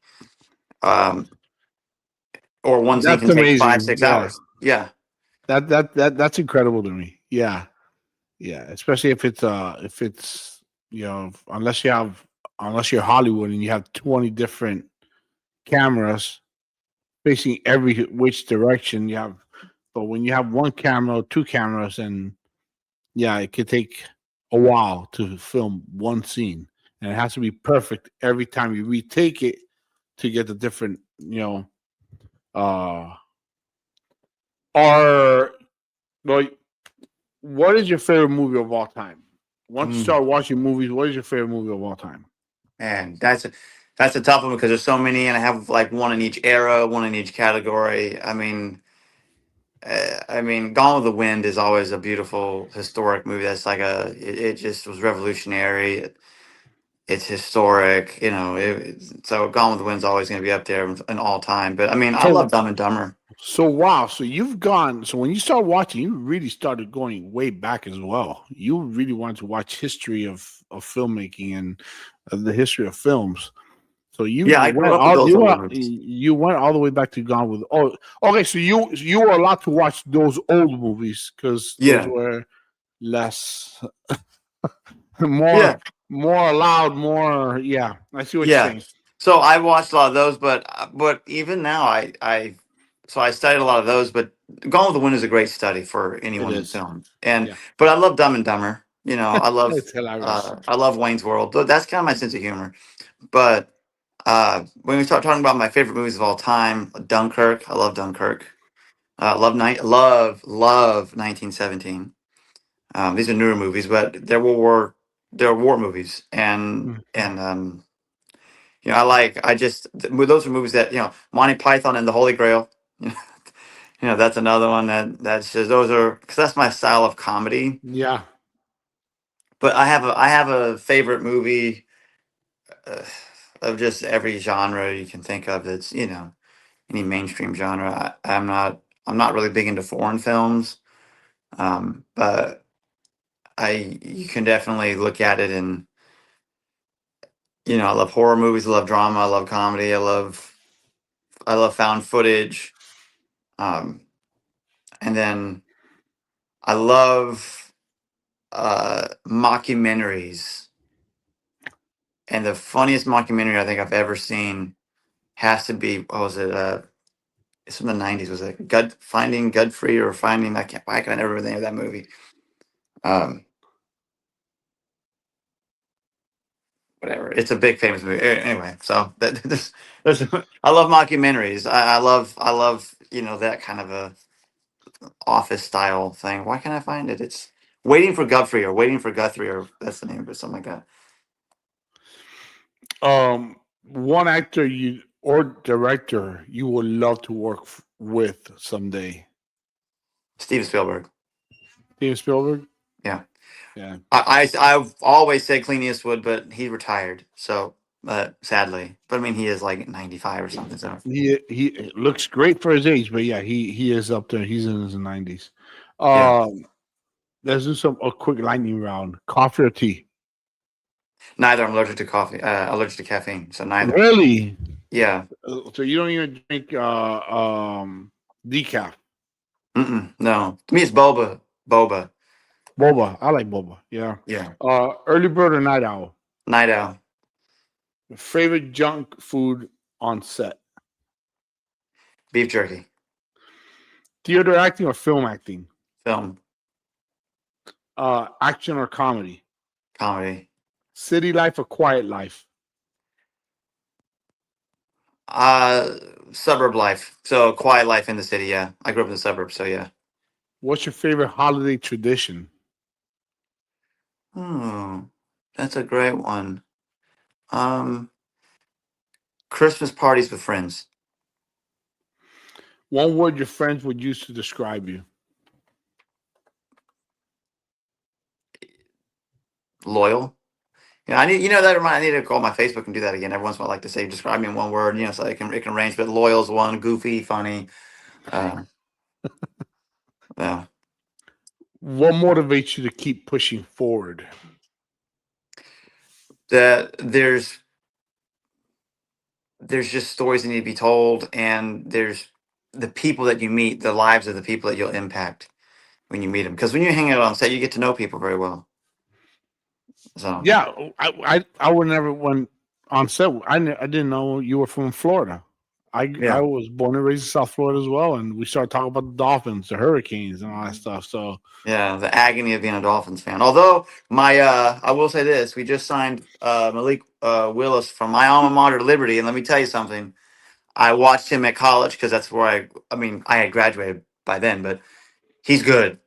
um, or one scene that's can take five, amazing. six Yeah, hours. Yeah, that's incredible to me. Yeah, yeah, especially if it's unless you're Hollywood and you have 20 different cameras facing every which direction you have. But when you have one camera or two cameras, and yeah, it could take a while to film one scene, and it has to be perfect every time you retake it to get the different, uh, or like, what is your favorite movie of all time? Once you mm, start watching movies, what is your favorite movie of all time? man, that's a tough one because there's so many, and I have like one in each era, one in each category. Gone with the Wind is always a beautiful historic movie. That's like it just was revolutionary. It's historic, so Gone with the Wind's always going to be up there in all time. But I mean, I So, love Dumb and Dumber. wow. So you've gone. So when you start watching, you really started going way back as well. You really wanted to watch history of filmmaking and the history of films. So Yeah, I grew up with those older movies. you went all the way back to Gone with. Oh, okay. So you were allowed to watch those old movies because those Yeah, were less yeah, more allowed. More, yeah. I see what you're yeah. saying. So I watched a lot of those, but even now, so I studied a lot of those. But Gone with the Wind is a great study for It anyone in is. film. Yeah, But I love Dumb and Dumber. it's hilarious. I love Wayne's World. That's kind of my sense of humor. But when we start talking about my favorite movies of all time, Dunkirk. I love Dunkirk. Love 1917. These are newer movies, but they're war movies, Mm. those are movies that Monty Python and the Holy Grail. That's another one that's just those are because that's my style of comedy. Yeah. But I have a favorite movie uh, of just every genre you can think of. That's any mainstream genre. I'm not really big into foreign films, but I you can definitely look at it, and I love horror movies, I love drama, I love comedy, I love found footage, um, and then I love mockumentaries, And the funniest mockumentary I think I've ever seen has to be, what was it? It's from the 90s. Was it Finding Godfrey or Finding, why can I never remember the name of that movie? Um, Whatever. It's a big famous movie. Anyway, so there's I love mockumentaries. I love, that kind of a office style thing. Why can't I find it? It's Waiting for Guthrie, or that's the name of it, something like that. One actor you or director you would love to work with someday. Steven Spielberg. Steven Spielberg. Yeah. Yeah. I've always said Clint Eastwood, but he retired. So, sadly, but I mean, he is like 95 or something. So He looks great for his age, but yeah, he is up there. He's in his 90s. yeah, Let's do a quick lightning round. Coffee or tea? neither. I'm allergic to coffee. Allergic to caffeine, so neither. Really? Yeah. So you don't even drink decaf? No, to me it's boba. Boba. Boba. I like boba. Yeah. Yeah. Early bird or night owl? Night owl. Favorite junk food on set? Beef jerky. Theater acting or film acting? Film. Action or comedy? Comedy. City life or quiet life? Suburb life. So quiet life in the city. Yeah, I grew up in the suburbs. So yeah. What's your favorite holiday tradition? That's a great one. Christmas parties with friends. One word your friends would use to describe you? Loyal. Yeah, I need to go on my Facebook and do that again. Every once in a while, I like to say, describe me in one word. So it can range, but loyal is one. Goofy, funny. Yeah. What motivates you to keep pushing forward? That there's just stories that need to be told, and there's the people that you meet, the lives of the people that you'll impact when you meet them. Because when you're hanging out on set, you get to know people very well. So yeah, I would never went on set. I didn't know you were from Florida. I was born and raised in South Florida as well, and we started talking about the Dolphins, the Hurricanes, and all that stuff. So yeah, the agony of being a Dolphins fan. Although I will say this: we just signed Malik Willis from my alma mater, Liberty, and let me tell you something. I watched him at college because that's where I had graduated by then, but he's good.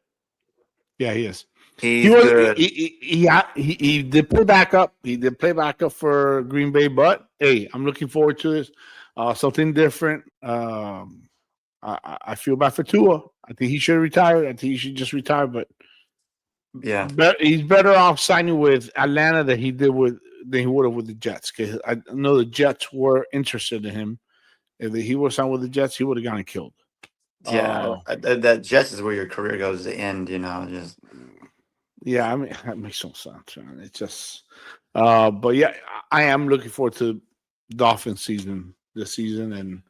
yeah, he is. He's good. He did play backup. He did play backup for Green Bay, but hey, I'm looking forward to this. Something different. I feel bad for Tua. I think he should retire. I think he should just retire. But yeah, he's better off signing with Atlanta than he would have with the Jets. Because I know the Jets were interested in him. If he was signed with the Jets, he would have gotten killed. Yeah, that Jets is where your career goes to end. Just yeah. I mean, that makes no sense, man. It's just, but yeah, I am looking forward to Dolphins season this season and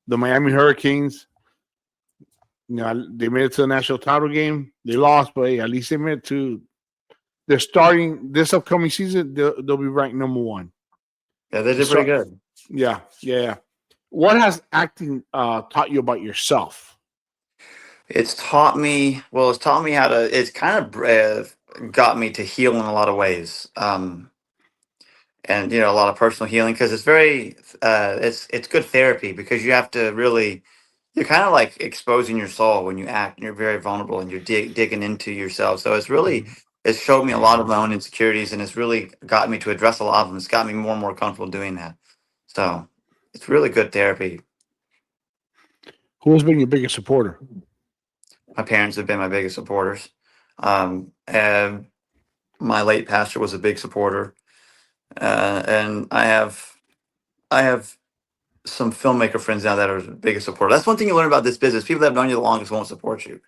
the Miami Hurricanes. They made it to the national title game. They lost, but hey, at least they made it to. They're starting this upcoming season. They'll be ranked number one. Yeah, they did pretty good. Yeah. What has acting taught you about yourself? It's taught me how to. It's kind of got me to heal in a lot of ways. And a lot of personal healing because it's very it's good therapy because you have to really you're kind of like exposing your soul when you act and you're very vulnerable and you're digging into yourself. So it's showed me a lot of my own insecurities and it's really got me to address a lot of them. It's got me more and more comfortable doing that. So it's really good therapy. Who has been your biggest supporter? My parents have been my biggest supporters. And my late pastor was a big supporter. And I have some filmmaker friends now that are the biggest supporter. That's one thing you learn about this business. People that have known you the longest won't support you.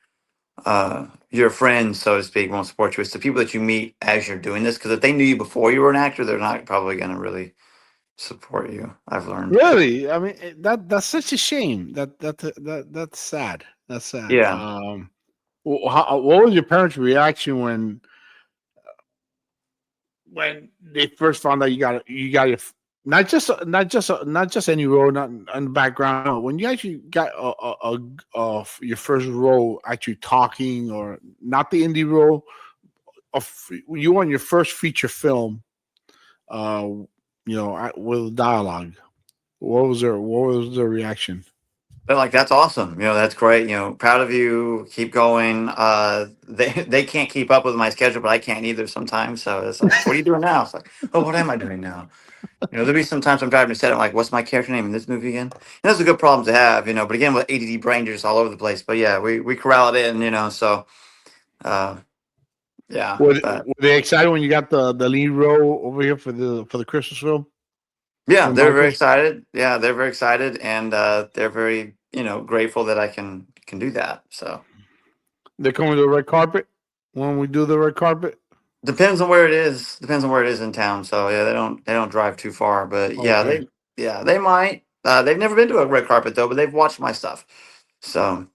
Your friends, so to speak, won't support you. It's the people that you meet as you're doing this. Because if they knew you before you were an actor, they're not probably going to really support you. I've learned. Really, I mean that's such a shame. That's sad. That's sad. Yeah. What was your parents' reaction when they first found out you got your not just any role, not in the background. No, when you actually got your first role, actually talking, or not the indie role, of you on your first feature film, uh, with dialogue. What was their reaction? They're like, that's awesome. That's great. Proud of you. Keep going. They can't keep up with my schedule, but I can't either sometimes. So it's like, what are you doing now? It's like, oh, what am I doing now? There'll be sometimes I'm driving to set. I'm like, what's my character name in this movie again? And that's a good problem to have. But again, with ADD brain, you're just all over the place. But yeah, we corral it in. So uh, yeah, Were they excited when you got the lead role over here for the Christmas film yeah, with they're very Michael? excited. Yeah, they're very excited, and they're very grateful that I can do that. So. They're coming to the red carpet when we do the red carpet. Depends on where it is. Depends on where it is in town. So yeah, they don't drive too far. But yeah, Okay. they might. They've never been to a red carpet though, but they've watched my stuff. So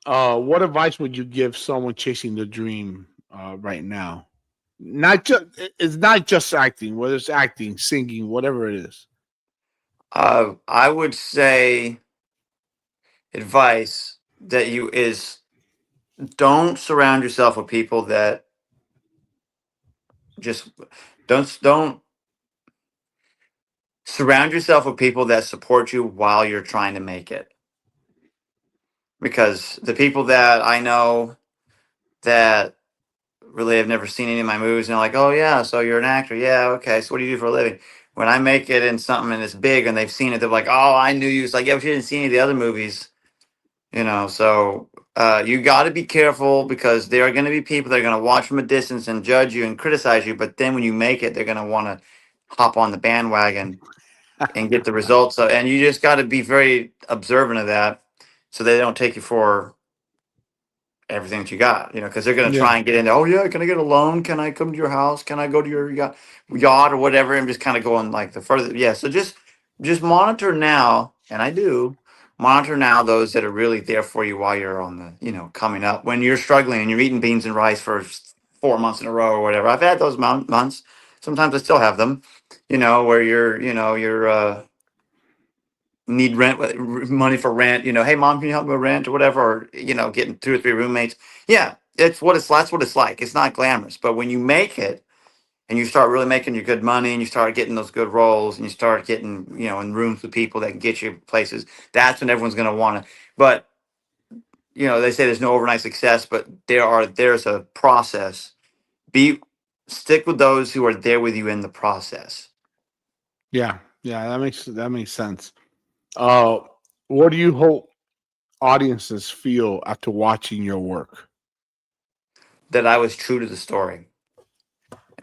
What advice would you give someone chasing the dream right now? Not just it's not just acting, whether it's acting, singing, whatever it is. I would say advice that you is don't surround yourself with people that just don't surround yourself with people that support you while you're trying to make it. Because the people that I know that really have never seen any of my movies and they're like, oh yeah, so you're an actor. Yeah, okay. So what do you do for a living? When I make it in something and it's big and they've seen it, they're like, oh, I knew you. It's like, yeah, but you didn't see any of the other movies. So you got to be careful because there are going to be people that are going to watch from a distance and judge you and criticize you. But then when you make it, they're going to want to hop on the bandwagon and get the results. And you just got to be very observant of that so they don't take you for everything that you got, because they're going to Yeah. try and get in there. Oh yeah, can I get a loan? Can I come to your house? Can I go to your yacht or whatever? And just kind of going like the further. Yeah. So just monitor now, and I do monitor now those that are really there for you while you're on the, coming up when you're struggling and you're eating beans and rice for 4 months in a row or whatever. I've had those months. Sometimes I still have them, where you're need rent money for rent, hey mom, can you help me with rent or whatever, or getting 2 or 3 roommates. Yeah, that's what it's like. It's not glamorous, but when you make it and you start really making your good money and you start getting those good roles and you start getting in rooms with people that can get you places, that's when everyone's going to want to. But they say there's no overnight success, but there's a process. Be Stick with those who are there with you in the process. Yeah. Yeah. That makes sense. Uh, what do you hope audiences feel after watching your work? That I was true to the story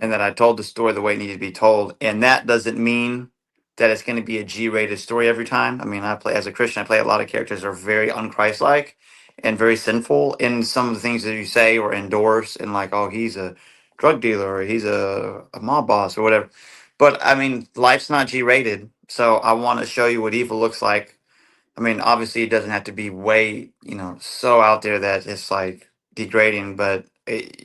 and that I told the story the way it needed to be told. And that doesn't mean that it's going to be a G-rated story every time. I mean, I play as a Christian. I play a lot of characters that are very unchristlike and very sinful in some of the things that you say or endorse, and like, oh, he's a drug dealer or he's a mob boss or whatever. But I mean, life's not G-rated, so I want to show you what evil looks like. I mean, obviously, it doesn't have to be way, so out there that it's like degrading, but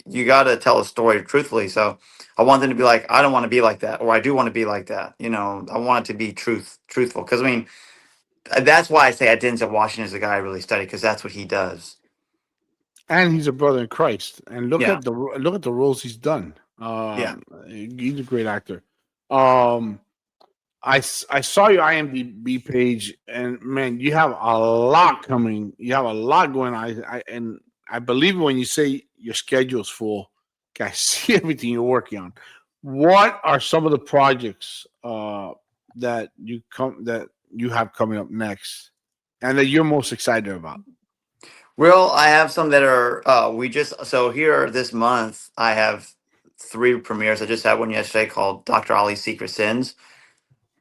you got to tell a story truthfully. So I want them to be like, I don't want to be like that, or I do want to be like that. I want it to be truthful. Because I mean, that's why I say Denzel Washington is the guy I really study because that's what he does. And he's a brother in Christ. And look Yeah, at the roles he's done. yeah. He's a great actor. Um, I saw your IMDb page, and man, you have a lot coming. You have a lot going on. I believe when you say your schedule's full, I see everything you're working on. What are some of the projects that you have coming up next, and that you're most excited about? Well, I have some that are we just so here this month I have 3 premieres. I just had one yesterday called Dr. Ollie's Secret Sins.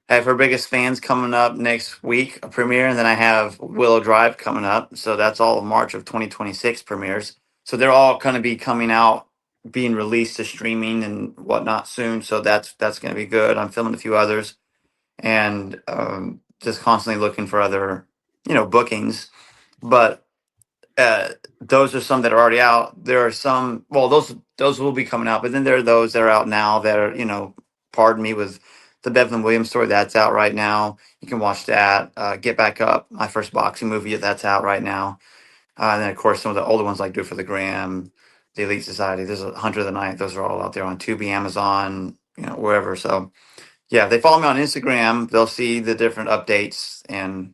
I have her biggest fans coming up next week, a premiere, and then I have Willow Drive coming up. So that's all of March of 2026 premieres. So they're all going to be coming out, being released to streaming and whatnot soon. So that's going to be good. I'm filming a few others, and just constantly looking for other bookings. But those are some that are already out. There are some. Well, those will be coming out, but then there are those that are out now that are, pardon me, with the Bevan Williams story that's out right now. You can watch that. Get Back Up, my first boxing movie, that's out right now. And then of course some of the older ones like Do It for the Gram, The Elite Society. There's a Hunter of the Night. Those are all out there on Tubi, Amazon, wherever. So yeah, if they follow me on Instagram, they'll see the different updates and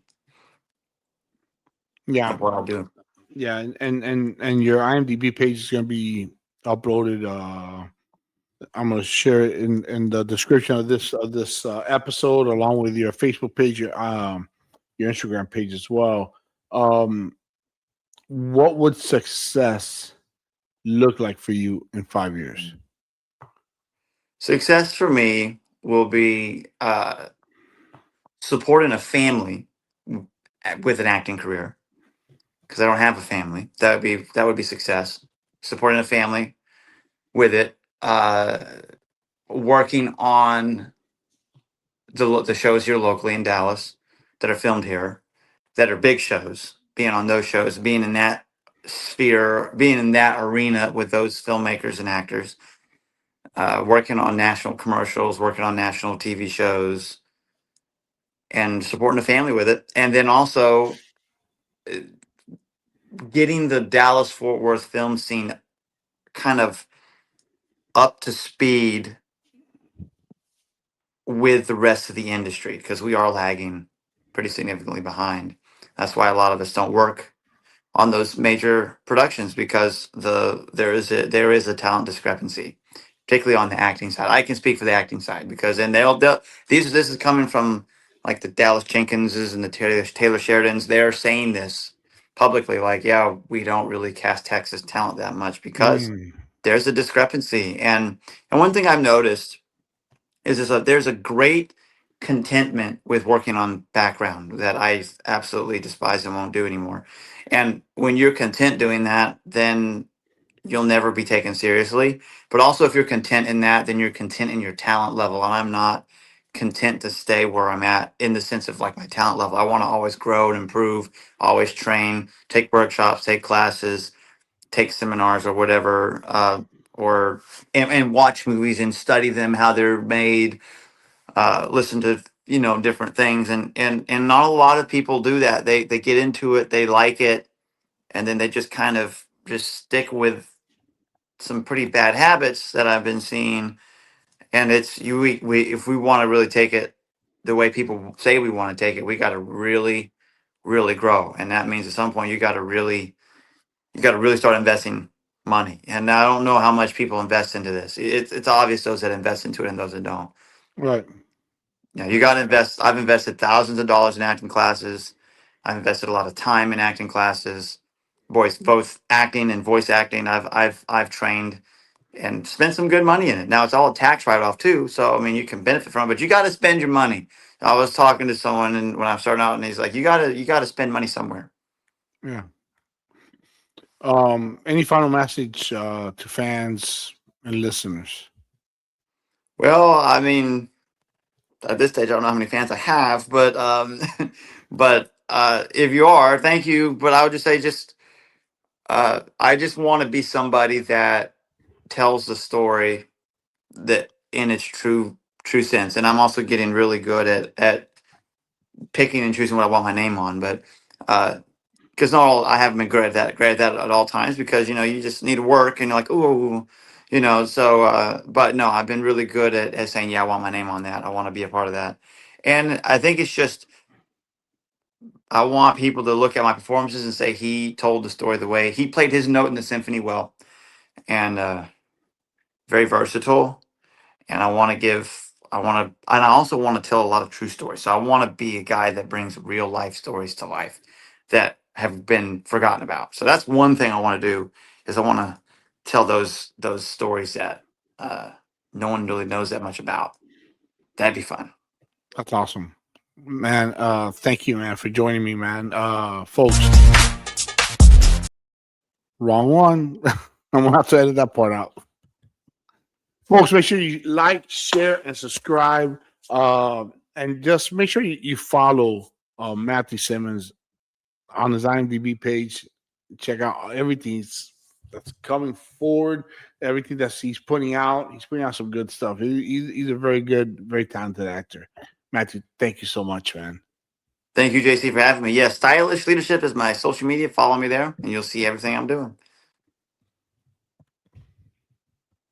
Yeah, of what I'll do. yeah, and your IMDb page is gonna be uploaded. I'm gonna share it in the description of this episode, along with your Facebook page, your Instagram page as well. Um, what would success look like for you in 5 years? Success for me will be supporting a family with an acting career, because I don't have a family. That would be success. Supporting a family with it, working on the shows here locally in Dallas that are filmed here, that are big shows. Being on those shows, being in that sphere, being in that arena with those filmmakers and actors, working on national commercials, working on national TV shows, and supporting the family with it, and then also uh, getting the Dallas Fort Worth film scene kind of up to speed with the rest of the industry, because we are lagging pretty significantly behind. That's why a lot of us don't work on those major productions, because there is a talent discrepancy, particularly on the acting side. I can speak for the acting side, because and this is coming from like the Dallas Jenkinses and the Taylor Sheridans. They're saying this publicly, like, yeah, we don't really cast Texas talent that much because Mm, there's a discrepancy. And one thing I've noticed is there's a great contentment with working on background that I absolutely despise and won't do anymore. And when you're content doing that, then you'll never be taken seriously. But also, if you're content in that, then you're content in your talent level. And I'm not content to stay where I'm at in the sense of like my talent level. I want to always grow and improve, always train, take workshops, take classes, take seminars or whatever, or and watch movies and study them, how they're made, listen to different things, and not a lot of people do that. They get into it, they like it, and then they just kind of just stick with some pretty bad habits that I've been seeing. And it's you we if we want to really take it the way people say we want to take it, we got to really grow, and that means at some point you got to really start investing money. And I don't know how much people invest into this. It's obvious those that invest into it and those that don't. right. Yeah, you got to invest. I've invested thousands of dollars in acting classes. I've invested a lot of time in acting classes, both acting and voice acting. I've trained and spent some good money in it. Now it's all a tax write off too, so I mean you can benefit from it, but you got to spend your money. I was talking to someone and when I started out, and he's like, "You got to spend money somewhere." Yeah. Any final message to fans and listeners? Well, I mean, at this stage, I don't know how many fans I have, but if you are, thank you. But I would just say, I just want to be somebody that tells the story that in its true sense. And I'm also getting really good at picking and choosing what I want my name on. But because not all I haven't been great at that at all times, because you just need to work and you're like, ooh. So but no, I've been really good at saying, yeah, I want my name on that, I want to be a part of that. And I think it's just, I want people to look at my performances and say he told the story the way he played his note in the symphony well, and very versatile. And and I also want to tell a lot of true stories. So I want to be a guy that brings real life stories to life that have been forgotten about. So that's one thing I want to do, is I want to tell those stories that no one really knows that much about. That'd be fun. That's awesome, man. Thank you, man, for joining me, man. Folks, wrong one. I'm gonna have to edit that part out. Folks, make sure you like, share, and subscribe. And just make sure you follow Matthew Simmons on his IMDb page. check out everything that's coming forward, everything that he's putting out. He's putting out some good stuff. He's a very good, very talented actor. Matthew, thank you so much, man. Thank you, JC, for having me. Yes, Stylish Leadership is my social media. Follow me there, and you'll see everything I'm doing.